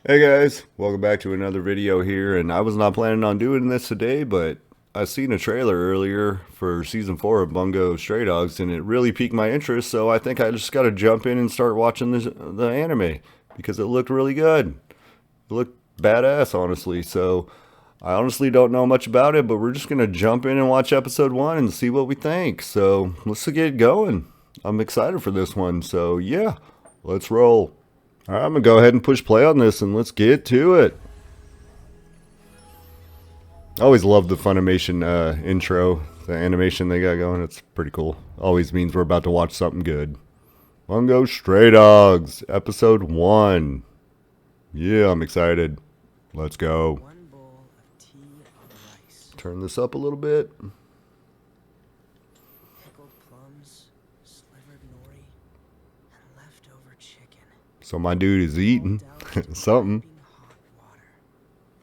Hey guys, welcome back to another video here, and I was not planning on doing this today, but I seen a trailer earlier for season 4 of Bungo Stray Dogs, and it really piqued my interest, so I think I just gotta jump in and start watching the anime, because it looked really good. It looked badass, honestly, so I honestly don't know much about it, but we're just gonna jump in and watch episode 1 and see what we think, so let's get going. I'm excited for this one, so yeah, let's roll. All right, I'm gonna go ahead and push play on this and let's get to it. I always love the Funimation intro, the animation they got going. It's pretty cool. Always means we're about to watch something good. Bungo Stray Dogs, episode 1. Yeah, I'm excited. Let's go. One bowl of tea on rice, Turn this up a little bit. pickled plums, slivered nori, and leftover chicken. So my dude is eating something. Piping hot water,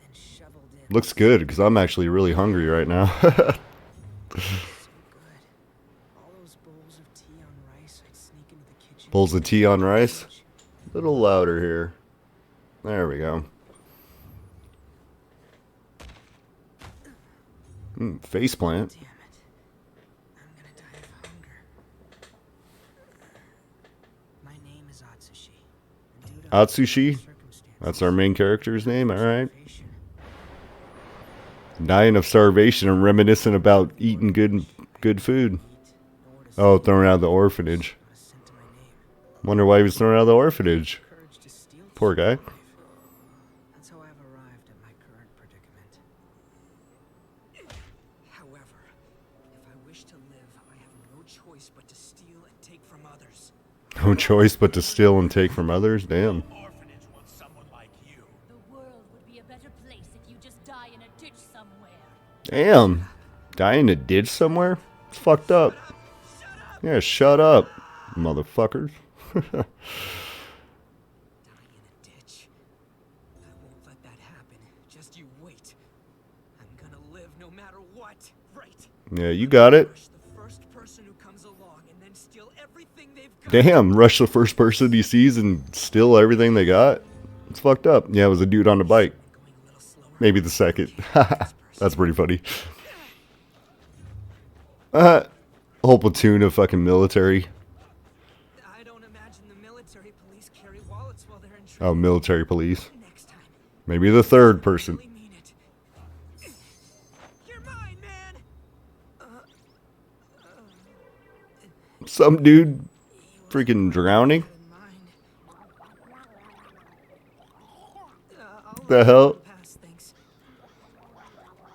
then shoveled in. Looks good because I'm actually really hungry right now. So good. All those bowls of tea on rice, I'd sneak into the kitchen. Bowls of tea on rice. A little louder here. There we go. Face plant. Damn it. I'm gonna die of hunger. My name is Atsushi. and due to Atsushi? circumstances, That's our main character's name, alright. starvation, Dying of starvation and reminiscing about eating good food. eat, nor to Oh, sleep, thrown out of the orphanage. not a cent to my name. Wonder why he was thrown out of the orphanage. Courage to steal to Poor guy. survive. That's how I've arrived at my current predicament. However, if I wish to live, I have no choice but to steal and take from others. No choice but to steal and take from others. Damn. Orphanage wants someone like you. The world would be a better place if you just die in a ditch somewhere. Damn. Die in a ditch somewhere? It's fucked up. Yeah, shut up, motherfuckers. Die in a ditch. I won't let that happen. Just you wait. I'm gonna live no matter what. Right. Yeah, you got it. Rush the first person who comes along and then steal everything they've got. Damn, rush the first person he sees and steal everything they got? It's fucked up. Yeah, it was a dude on a bike. Going a little slower. Maybe the second. That's pretty funny. Whole platoon of fucking military. I don't imagine the military police carry wallets while they're in Oh, training. military police. Next time, Maybe the third person. really mean it. You're mine, man. Some dude You freaking drowning. in mind. I'll The hell? pass, thanks.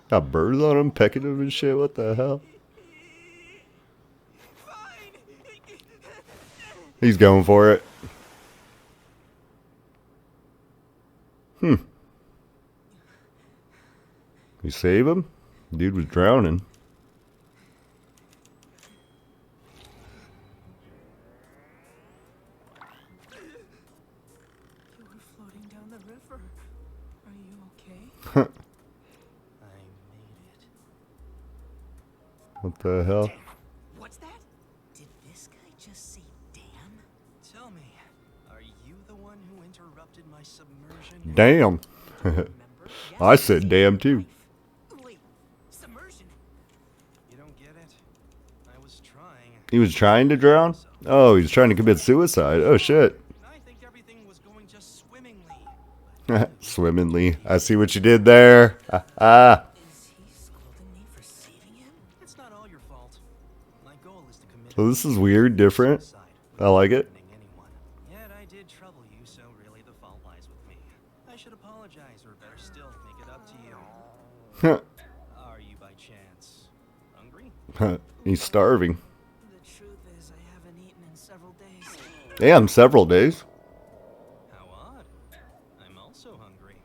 Got birds on him, pecking him and shit. What the hell? Fine. He's going for it. You save him? Dude was drowning. You were floating down the river. Are you okay? I made it. What the hell? What's that? Did this guy just say damn? Tell me, are you the one who interrupted my submersion? Damn. Remember? I said damn too. Wait, submersion. You don't get it? I was trying. He was trying to drown? Oh, he was trying to commit suicide. Oh shit. I think everything was going just swimmingly. Swimmingly. I see what you did there. Ah. Is he scolding me for saving him? It's not all your fault. My goal is to commit. So this is weird, different. suicide I like it. without offending anyone. Yet I did trouble you, so really the fault lies with me. I should apologize, or better still, make it up to you. Are you by chance hungry? He's starving. The truth is, I haven't eaten in several days. Damn, several days. How odd. I'm also hungry.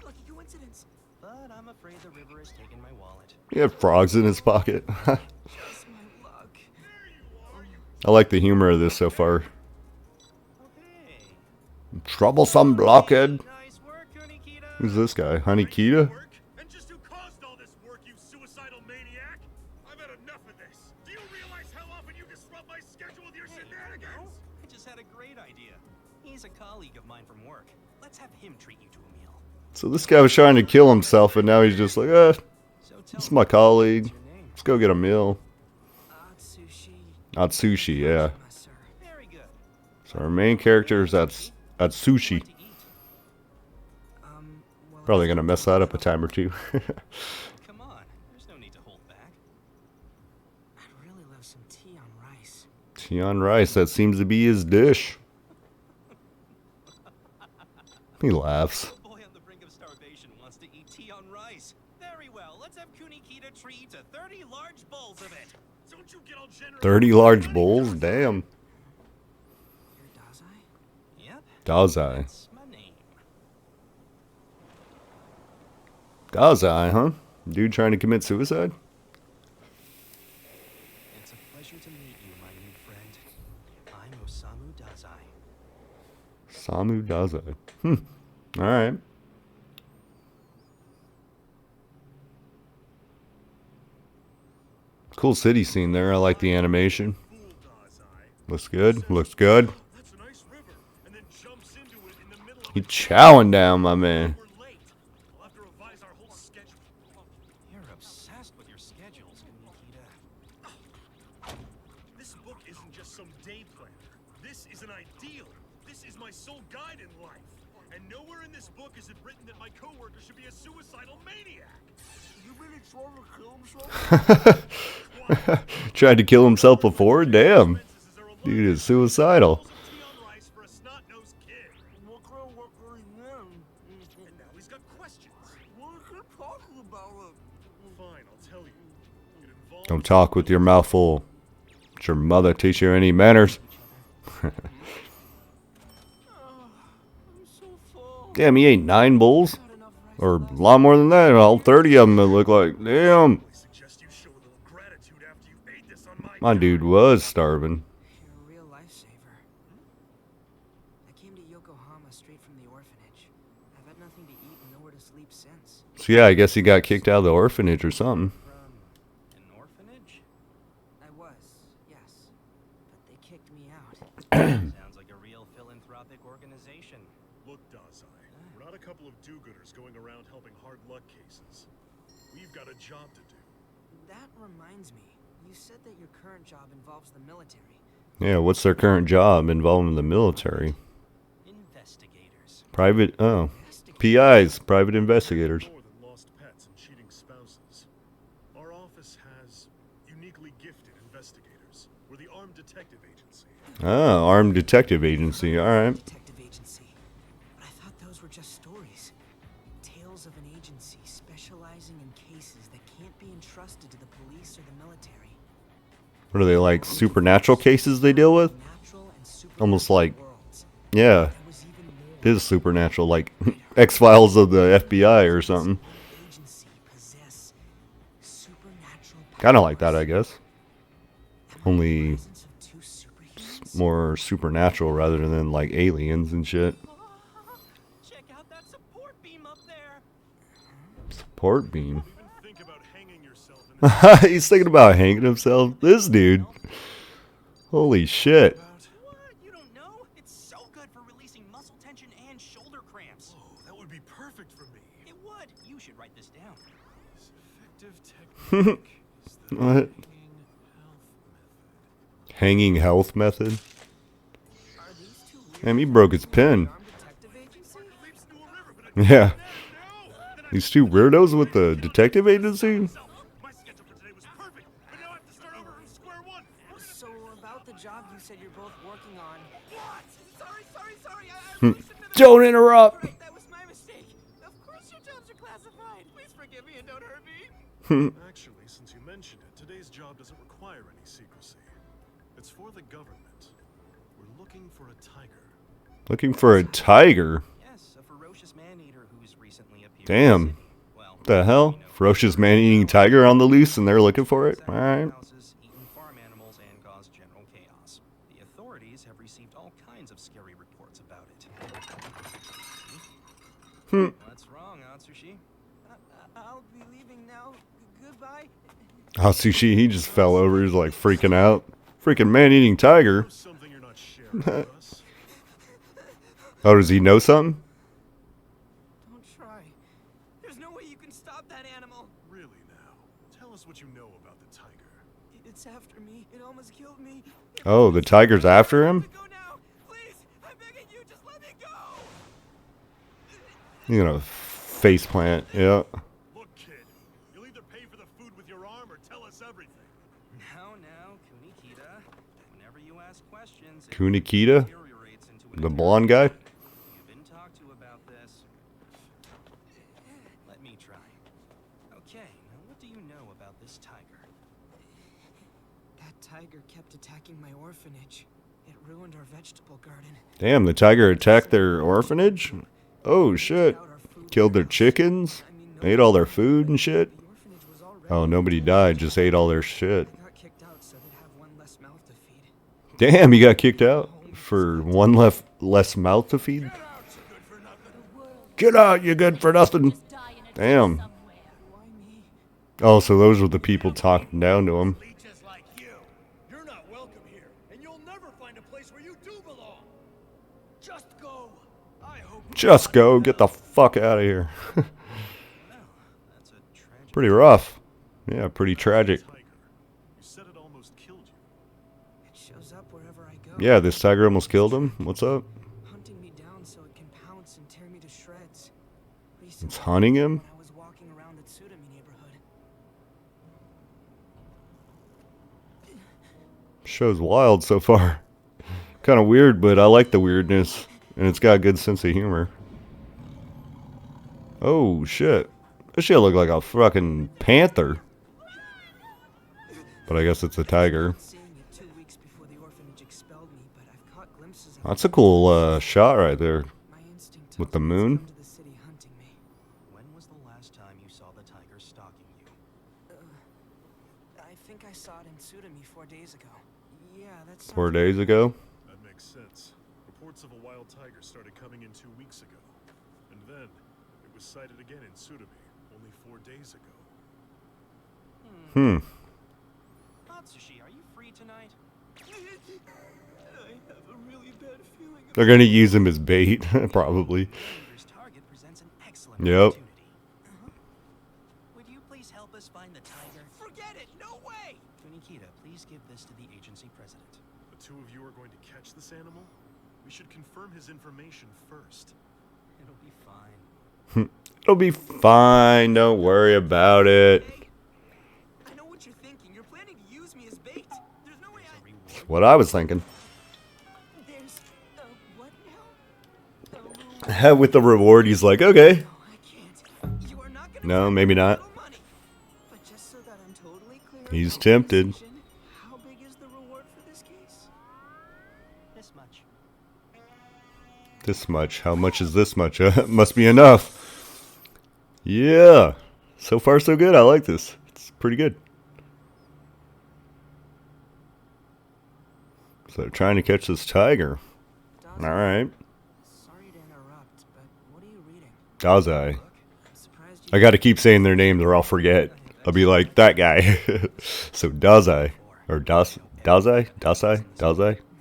Lucky coincidence. But I'm afraid the river has taken my wallet. He had frogs in his pocket. Just my luck. I like the humor of this so far. Okay. Troublesome blockhead. Nice work, Kunikita. Who's this guy? Honeykita? Work? And just who caused all this work, you suicidal maniac? I've had enough of this. Do you realize how often you disrupt my schedule with your shenanigans? I just had a great idea. He's a colleague of mine from work. Let's have him treat you you to a meal. So this guy was trying to kill himself, and now he's just like, So this is tell my me, colleague. what's your name? Let's go get a meal. Atsushi. Atsushi, yeah. Sir. Very good. So our main character is Atsushi. To eat. Well, Probably gonna mess that up a time or two. Come on, there's no need to hold back. I'd really love some tea on rice. Tea on rice, that seems to be his dish. He laughs. A boy on the brink of starvation wants to eat tea on rice. Very well, let's have Kunikita treat you to 30 large bowls of it. Don't you get all generous. 30 large bowls? Damn. You're Dazai? Yep, Dazai. that's my name. Dazai, huh? Dude trying to commit suicide? It's a pleasure to meet you, my new friend. I'm Osamu Dazai. Samu Dazai. Alright. Cool city scene there. I like the animation. Fool Dazai. Looks good. Looks good. That's a nice river. And then jumps into it in the middle of He chowing down, my man. We're late. We'll have to revise our whole schedule. You're obsessed with your schedules, Kunikita. This book isn't just some day planner. This is an ideal. This is my sole guide in life. And nowhere in this book is it written that my coworker should be a suicidal maniac. You really trying to kill himself? Tried to kill himself before? Damn. Dude is suicidal. Tea on rice for a snot-nosed kid. And now he's got questions. What are you talking about? Fine, I'll tell you. It involves Don't talk with your mouth full. Did your mother teach you any manners? Damn, he ate 9 bowls? Or a lot more than that. All 30 of them, it looked like. Damn. I suggest you show a little gratitude after you ate this on My dude was starving. You're a real lifesaver. I came to Yokohama straight from the orphanage. I've had nothing to eat and nowhere to sleep since. So yeah, I guess he got kicked out of the orphanage or something. From an orphanage? I was, yes. But they kicked me out. Sounds like a real philanthropic organization. Look, Dazai, we're not a couple of do-gooders going around helping hard luck cases. We've got a job to do. That reminds me. You said that your current job involves the military. Yeah, what's their current job involving the military? Investigators. Private, oh. PIs, private investigators. More than lost pets and cheating spouses. Our office has uniquely gifted investigators. We're the Armed Detective Agency. Oh, Armed Detective Agency, alright. Detective agency. But I thought those were just stories. Tales of an agency specializing in cases that can't be entrusted to the police or the military. What are they, like supernatural cases they deal with? Natural and supernatural Almost like, worlds. yeah, There was even more. it is supernatural, like X-Files of the FBI or something. Agency possess supernatural Kind of like that, I powers. guess. Am I in the Only presence of two superhumans? more supernatural rather than like aliens and shit. Check out that support beam up there. Support beam. Even think about hanging yourself in He's thinking about hanging himself. This dude. Holy shit. about. What? You don't know? It's so good for releasing muscle tension and shoulder cramps. Oh, that would be perfect for me. It would. You should write this down. This effective technique is the What? hanging health method. Hanging health method. Are these two Damn, he broke his pen. Armed Detective Agency? Leaps into a river, but it Yeah. no. These two weirdos with the detective agency? My schedule for today was perfect, but now I have to start over from square one. We're gonna So about the job you said you're both working on. what? Sorry. Hmm. Really shouldn't have- Don't interrupt. Right, that was my mistake. Of course your jobs are classified. Please forgive me and don't hurt me. Actually, since you mentioned it, today's job doesn't require any secrecy. It's for the government. We're looking for a tiger. Looking for a tiger. Yes, a ferocious man-eater who's recently appeared. Damn. In the city. Well, What the hell? you know, Ferocious man-eating tiger on the loose and they're looking for it? Alright. houses, eaten farm animals, and caused general chaos. The authorities have received all kinds of scary reports about it. What's wrong, Atsushi? I'll be leaving now. Goodbye. Oh, Sushi, he just fell over. He's like freaking out. Freaking man-eating tiger. There's something you're not sharing with us. Oh, does he know something? try. There's no way you can stop that animal. Really now? Tell us what you know about the tiger. It's after me. It almost killed me. Oh, the tiger's after him? Go now. Please, I'm begging you, just let me go. You know, face plant. Yeah. Look, kid, you'll either pay for the food with your arm or tell us everything. Now, Kunikita. Whenever you ask questions, it Kunikita? deteriorates into an The blonde guy? You've been talked to about this. Let me try. Okay, now what do you know about this tiger? That tiger kept attacking my orphanage. It ruined our vegetable garden. Damn, the tiger attacked their orphanage? Oh, shit. Killed their chickens? Ate all their food and shit? The orphanage was already Oh, nobody died, just ate all their shit. I got kicked out so they'd have one less mouth to feed. Damn, you got kicked out for one less mouth to feed? Get out, you good for nothing. Just die in a ditch Damn. somewhere. Why me? Oh, so those were the people talking down to him. Leeches like you. You're not welcome here, and you'll never find a place where you do belong. Just go. I hope. Just go, get the fuck out of here. Well, that's a tragic. Pretty rough. Yeah, pretty tragic. Tiger. You said it almost killed you. It shows up wherever I go. Yeah, this tiger almost killed him. What's up? Hunting me down so it can pounce and tear me to shreds. Recently, It's hunting him? when I was walking around the Tsudami neighborhood. Show's wild so far. Kind of weird, but I like the weirdness. And it's got a good sense of humor. Oh, shit. This shit look like a fucking panther. But I guess it's a tiger. Seeing it 2 weeks before the orphanage expelled me, but I've caught glimpses of That's a cool shot right there. my instinct with tells the me it's moon. come to the city hunting me. When was the last time you saw the tiger stalking you? I think I saw it in Tsudami 4 days ago. Yeah, that's 4 days ago. That makes sense. Reports of a wild tiger started coming in 2 weeks ago. And then, it was sighted again in Tsurumi, only 4 days ago. Hmm. Atsushi, are you free tonight? I have a really bad feeling. They're gonna use him as bait, probably. Dangerous target presents an excellent Yep. opportunity. Would you please help us find the tiger? Forget it! No way! Kunikita, please give this to the agency president. The two of you are going to catch this animal? We should confirm his information first. It'll be fine. It'll be fine. Don't worry about it. I know what you're thinking. You're planning to use me as bait. There's no way There's a I... reward. What I was thinking. There's... what now? With the reward, he's like, okay. No, I can't. You are not gonna No, take maybe my not. little money. But just so that I'm totally clear He's about my tempted. decision, how big is the reward for this case? This much. This much. How much is this much? Must be enough. Yeah. So far, so good. I like this. It's pretty good. So they're trying to catch this tiger. Daza, All right. sorry to interrupt, but what are you reading? Dazai. I'm surprised you... I got to keep saying their names or I'll forget. I'll be like, that guy. So Dazai. Or Dazai? Dazai? Dazai?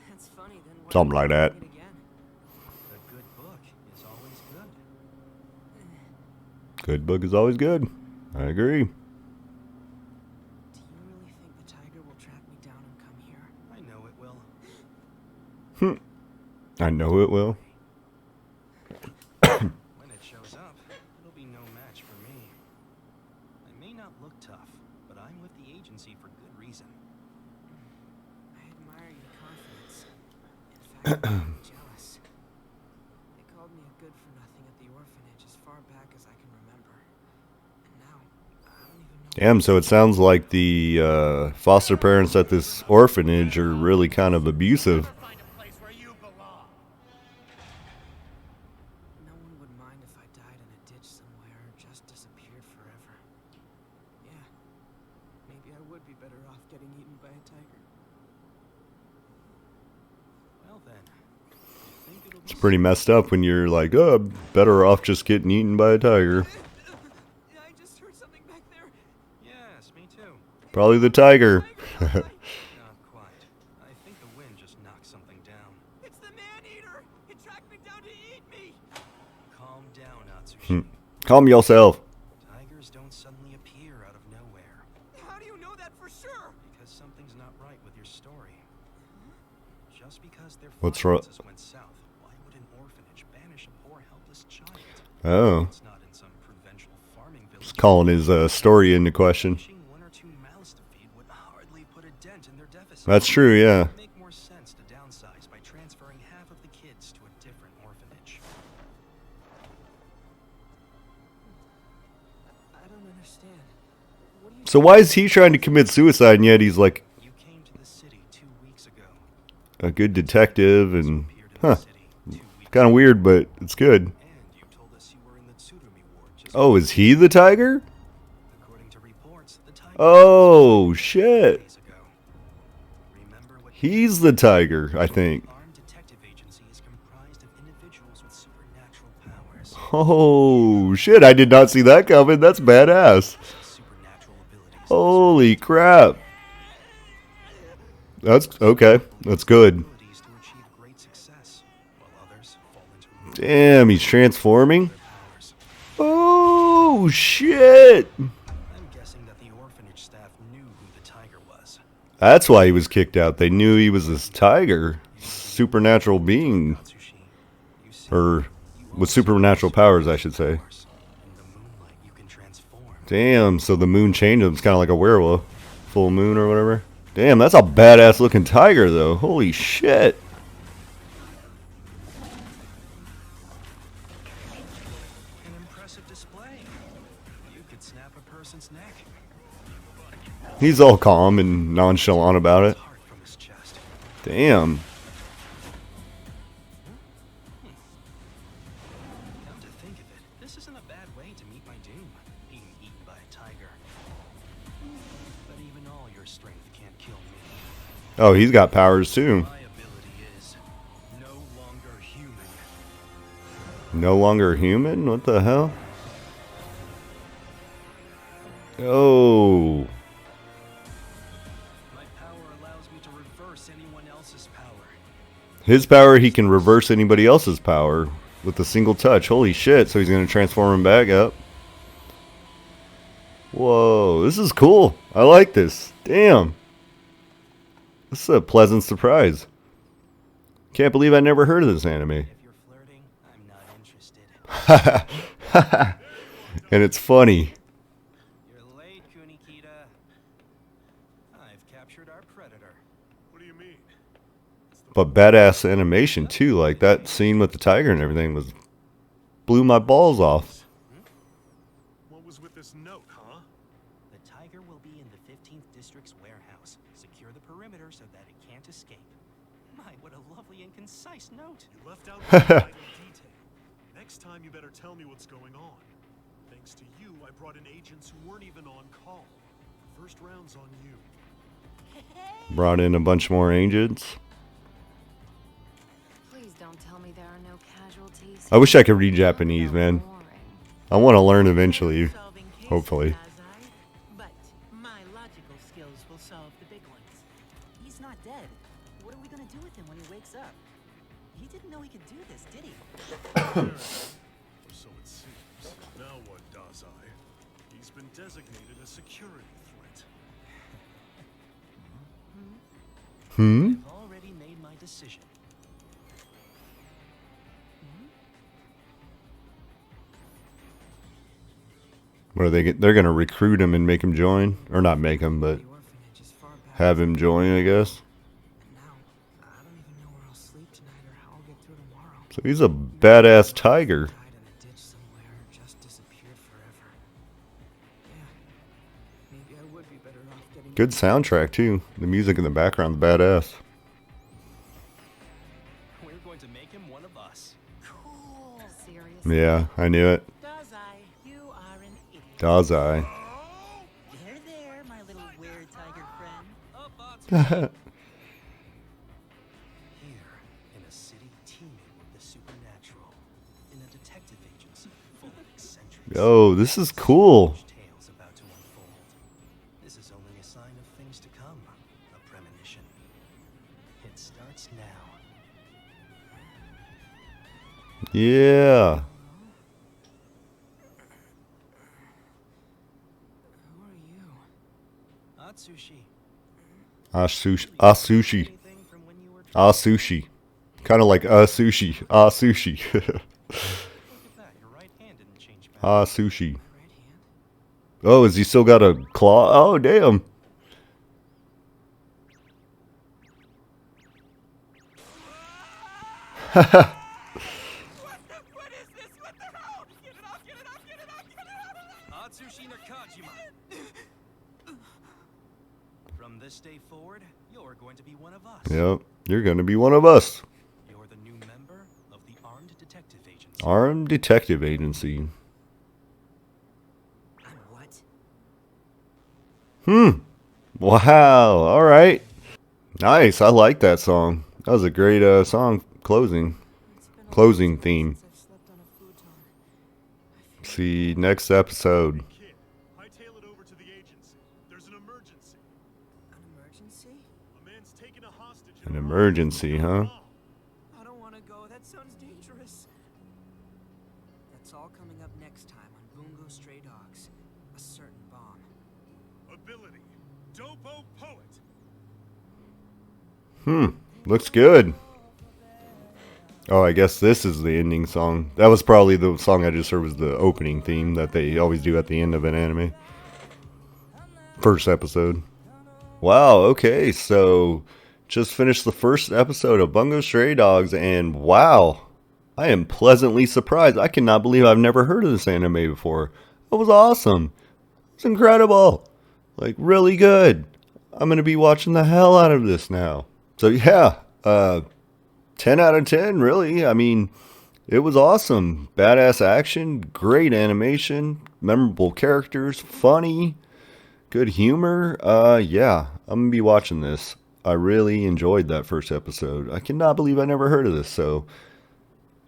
That's funny, then why Something like don't you that. read it again? A good book is always good. Good book is always good. I agree. Do you really think the tiger will track me down and come here? I know it will. I know it will. When it shows up, it'll be no match for me. I may not look tough, but I'm with the agency for good reason. I admire your confidence. In fact, I'm jealous. They called me a good-for-nothing at the orphanage as far back as I can remember. And now, I don't even know... Damn, so it sounds like the foster parents at this orphanage are really kind of abusive. Find a place where you belong. No one would mind if I died in a ditch somewhere or just disappeared forever. Yeah, maybe I would be better off getting eaten by a tiger. Well then, I think it'll It's be pretty messed up when you're like, oh, better off just getting eaten by a tiger. I just heard something back there. Yes, me too. Probably the tiger. Not quite. I think the wind just knocked something down. It's the man-eater! It tracked me down to eat me! Calm down, Atsushi. Calm yourself. Tigers don't suddenly appear out of nowhere. How do you know that for sure? Because something's not right with your story. Just because their What's wrong? finances went south, why would an orphanage banish a poor, helpless child? Oh, It's not in some provincial farming village. just calling his story into question. Finishing one or two mouths to feed would hardly put a dent in their deficit. That's true, yeah. It would make more sense to downsize by transferring half of the kids to a different orphanage. I don't understand. What do you So why is he trying to commit suicide and yet he's like You came to the city 2 weeks ago. a good detective and Appeared in the city 2 weeks kind of weird, but it's good. And you told us you were in the Tsurumi ward just Oh, is he the tiger? according to reports, the tiger Oh, shit. days ago. Remember what He's the tiger, I think. armed detective agency is comprised of individuals with supernatural powers. Oh, shit. I did not see that coming. That's badass. Supernatural abilities. Holy crap. That's okay. That's good. Abilities to achieve great success, while others fall into Damn, he's transforming. powers. Oh, shit. I'm guessing that the orphanage staff knew who the tiger was. That's why he was kicked out. They knew he was this tiger, supernatural being, Atsushi, you see, or with supernatural powers, I should say. in the moonlight you can transform. Damn, so the moon changed him. It's kind of like a werewolf. Full moon or whatever. Damn, that's a badass looking tiger, though. Holy shit. An impressive display. You could snap a person's neck. He's all calm and nonchalant about it. Heart from his chest. Damn. Come to think of it, this isn't a bad way to meet my doom. Being eaten by a tiger. But even all your strength can't kill me. Oh, he's got powers, too. My ability is no longer human. No longer human? What the hell? Oh. My power allows me to reverse anyone else's power. His power, he can reverse anybody else's power with a single touch. Holy shit. So he's going to transform him back up. Whoa. This is cool. I like this. Damn. This is a pleasant surprise. Can't believe I never heard of this anime. If you're flirting, I'm not interested. And it's funny. You're late, Kunikita. I've captured our predator. What do you mean? But badass animation too. Like that scene with the tiger and everything was blew my balls off. What was with this note, huh? The tiger will be in the 15th District's warehouse. Secure the perimeter so that it can't escape. My, what a lovely and concise note. You left out one vital detail. Next time you better tell me what's going on. Thanks to you, I brought in agents who weren't even on call. First round's on you. Brought in a bunch more agents. Please don't tell me there are no casualties. I wish I could read Japanese, man. I want to learn eventually. Solving cases, Hopefully. Dazai, but my logical skills will solve the big ones. He's not dead. What are we gonna do with him when he wakes up? He didn't know he could do this, did he? Or so it seems. Now what, Dazai? He's been designated a security threat. I've already made my decision. What are they get? They're gonna recruit him and make him join, or not make him, but The orphanage is far back. have him join, I guess. And now, I don't even know where I'll sleep tonight or how I'll get through tomorrow. So he's a badass tiger. Died in a ditch somewhere or just disappeared forever. Yeah. Maybe I would be better off getting Good soundtrack too. The music in the background, badass. We're going to make him one of us. Cool. Seriously. Yeah, I knew it. Dazai, you are an idiot. Dazai. There, there, my little weird tiger friend. Up, Atsushi. Oh, Here, in a city teeming with the supernatural, in a detective agency full of eccentrics. this is cool. Tales about to unfold. This is only a sign of things to come. A premonition. It starts now. Yeah. Atsushi. Sushi. Sushi. Anything from when you were Sushi. Kind of like sushi. Sushi. Look at that, your right hand didn't change back. Sushi. My right hand? Oh, has he still got a claw? Oh, damn. What is this? What the hell? Get it off, get it off, get it off, get it off! Atsushi Nakajima. From this day forward, you're going to be one of us. Yep, you're going to be one of us. You're the new member of the Armed Detective Agency. Armed Detective Agency. I'm what? Wow. All right. Nice. I like that song. That was a great song closing. It's been a Closing long time theme. since I've slept on a futon. I feel See, next episode. Kid, hightail it over to the agency. There's an emergency. an emergency? A man's taken a hostage. An emergency, huh? I don't want to go. That sounds dangerous. That's all coming up next time on Bungo Stray Dogs. A certain bomb. Ability. Dopo Poet. Looks good. Oh, I guess this is the ending song. That was probably the song I just heard was the opening theme that they always do at the end of an anime. First episode. Wow, okay, so just finished the first episode of Bungo Stray Dogs, and wow, I am pleasantly surprised. I cannot believe I've never heard of this anime before. It was awesome. It's incredible. Like, really good. I'm going to be watching the hell out of this now. So yeah, 10 out of 10, really. I mean, it was awesome. Badass action, great animation, memorable characters, funny, good humor. Yeah, I'm going to be watching this. I really enjoyed that first episode. I cannot believe I never heard of this. So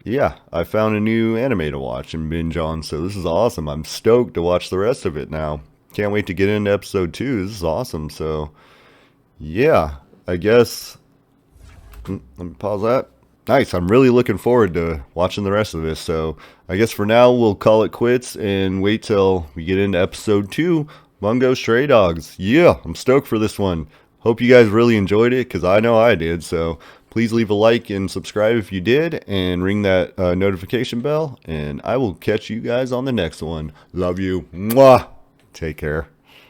yeah, I found a new anime to watch and binge on. So this is awesome. I'm stoked to watch the rest of it now. Can't wait to get into episode 2. This is awesome. So yeah, I guess let me pause that. Nice. I'm really looking forward to watching the rest of this. So I guess for now we'll call it quits and wait till we get into episode 2, Bungo Stray Dogs. Yeah, I'm stoked for this one. Hope you guys really enjoyed it, because I know I did. So please leave a like and subscribe if you did, and ring that notification bell, and I will catch you guys on the next one. Love you. Mwah. Take care.